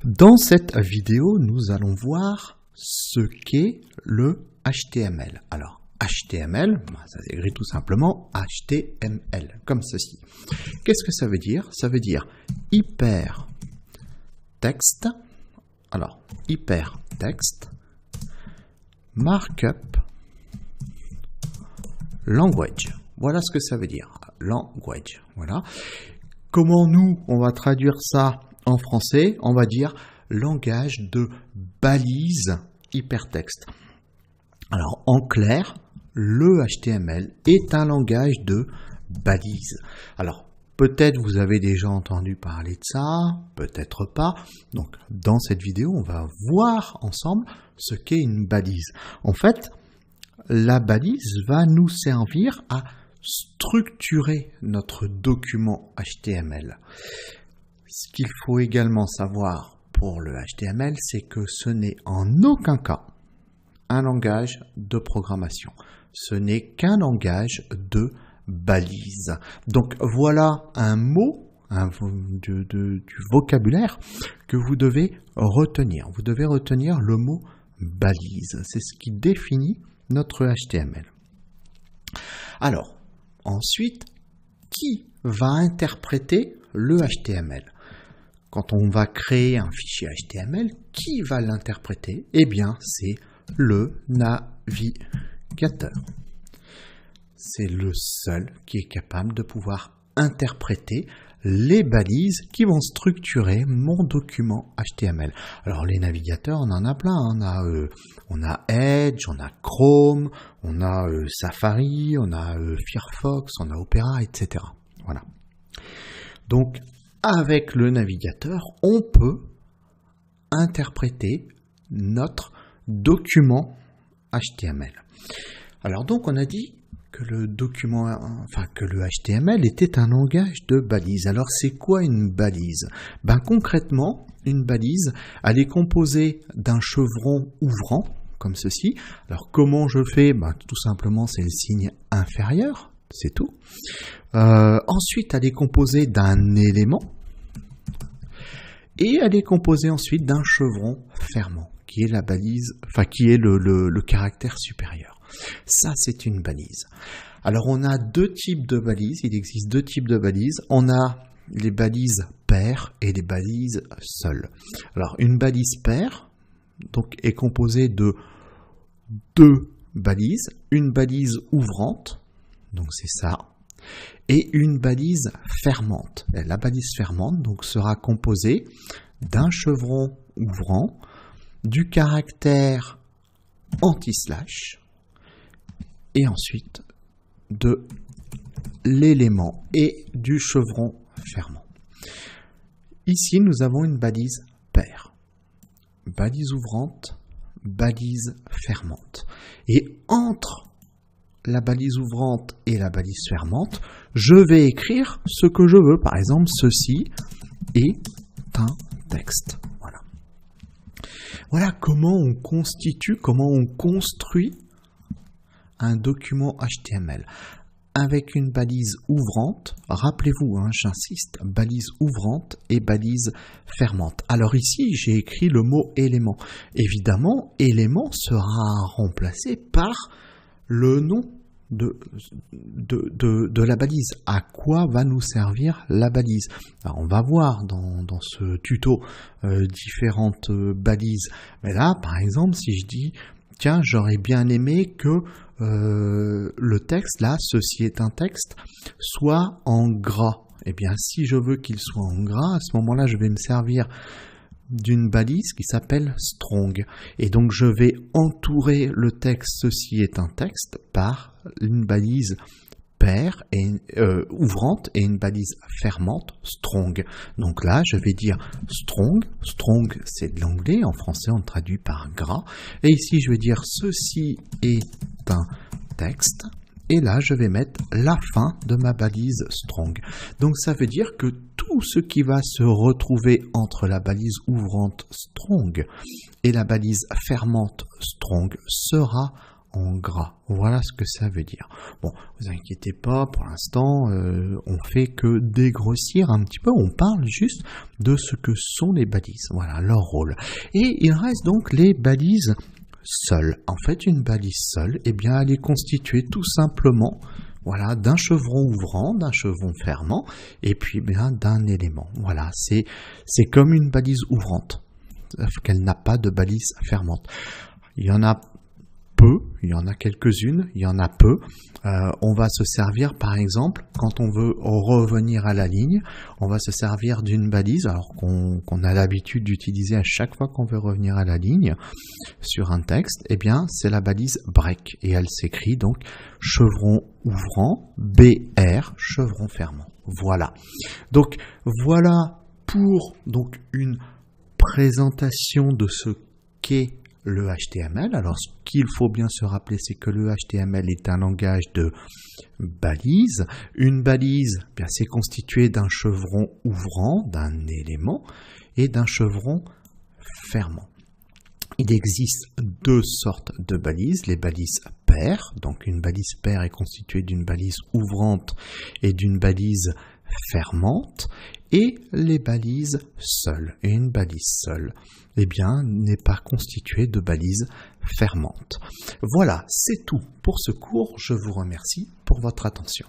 Dans cette vidéo, nous allons voir ce qu'est le HTML. Alors, HTML, ça s'écrit tout simplement HTML, comme ceci. Qu'est-ce que ça veut dire? Ça veut dire hypertexte. Alors, hypertexte, markup, language. Voilà ce que ça veut dire. Language. Voilà. Comment nous, on va traduire ça en français? On va dire langage de balise hypertexte. Alors, en clair, le HTML est un langage de balise. Alors, peut-être vous avez déjà entendu parler de ça, peut-être pas. Donc, dans cette vidéo, on va voir ensemble ce qu'est une balise. En fait, la balise va nous servir à structurer notre document HTML. Ce qu'il faut également savoir pour le HTML, c'est que ce n'est en aucun cas un langage de programmation. Ce n'est qu'un langage de balise. Donc voilà un mot du vocabulaire que vous devez retenir. Vous devez retenir le mot balise. C'est ce qui définit notre HTML. Alors, ensuite, qui va interpréter le HTML? Quand on va créer un fichier HTML, qui va l'interpréter? Eh bien, c'est le navigateur. C'est le seul qui est capable de pouvoir interpréter les balises qui vont structurer mon document HTML. Alors les navigateurs, on en a plein. On a Edge, on a Chrome, on a Safari, on a Firefox, on a Opera, etc. Voilà. Donc avec le navigateur, on peut interpréter notre document HTML. Alors donc on a dit que le HTML était un langage de balise. Alors c'est quoi une balise? Concrètement, une balise, elle est composée d'un chevron ouvrant, comme ceci. Alors comment je fais? Tout simplement, c'est le signe inférieur, c'est tout. Ensuite, elle est composée d'un élément. Et elle est composée ensuite d'un chevron fermant, qui est la balise, qui est le caractère supérieur. Ça, c'est une balise. Alors, on a deux types de balises. Il existe deux types de balises. On a les balises paires et les balises seules. Alors, une balise paire donc, est composée de deux balises. Une balise ouvrante, donc c'est ça, et une balise fermante. Et la balise fermante donc, sera composée d'un chevron ouvrant, du caractère anti-slash, et ensuite de l'élément et du chevron fermant. Ici, nous avons une balise paire. Balise ouvrante, balise fermante. Et entre la balise ouvrante et la balise fermante, je vais écrire ce que je veux. Par exemple, ceci est un texte. Voilà. Voilà comment on constitue, comment on construit un document HTML. Avec une balise ouvrante, rappelez-vous, j'insiste, balise ouvrante et balise fermante. Alors ici, j'ai écrit le mot élément. Évidemment, élément sera remplacé par le nom de la balise. À quoi va nous servir la balise? Alors, on va voir dans ce tuto différentes balises. Mais là, par exemple, si je dis tiens, j'aurais bien aimé que le texte, là, ceci est un texte, soit en gras. Eh bien, si je veux qu'il soit en gras, à ce moment-là, je vais me servir d'une balise qui s'appelle strong. Et donc, je vais entourer le texte, ceci est un texte, par une balise paire et ouvrante et une balise fermante, strong. Donc là, je vais dire strong. Strong, c'est de l'anglais. En français, on le traduit par gras. Et ici, je vais dire ceci est un texte. Et là, je vais mettre la fin de ma balise strong. Donc, ça veut dire que tout ce qui va se retrouver entre la balise ouvrante strong et la balise fermante strong sera en gras. Voilà ce que ça veut dire. Bon, vous inquiétez pas, pour l'instant, on fait que dégrossir un petit peu, on parle juste de ce que sont les balises, voilà, leur rôle. Et il reste donc les balises seules. En fait, une balise seule, eh bien, elle est constituée tout simplement, voilà, d'un chevron ouvrant, d'un chevron fermant, et puis bien d'un élément. Voilà, c'est comme une balise ouvrante, sauf qu'elle n'a pas de balise fermante. Il y en a peu, il y en a quelques-unes, il y en a peu. On va se servir, par exemple, quand on veut revenir à la ligne, on va se servir d'une balise, alors qu'on a l'habitude d'utiliser à chaque fois qu'on veut revenir à la ligne sur un texte, eh bien, c'est la balise break. Et elle s'écrit donc chevron ouvrant, BR, chevron fermant. Voilà. Donc, voilà pour donc une présentation de ce qu'est le HTML. Alors, ce qu'il faut bien se rappeler, c'est que le HTML est un langage de balises. Une balise, bien, c'est constitué d'un chevron ouvrant, d'un élément, et d'un chevron fermant. Il existe deux sortes de balises, les balises paires. Donc, une balise paire est constituée d'une balise ouvrante et d'une balise fermante, et les balises seules. Et une balise seule, eh bien, n'est pas constituée de balises fermantes. Voilà, c'est tout pour ce cours. Je vous remercie pour votre attention.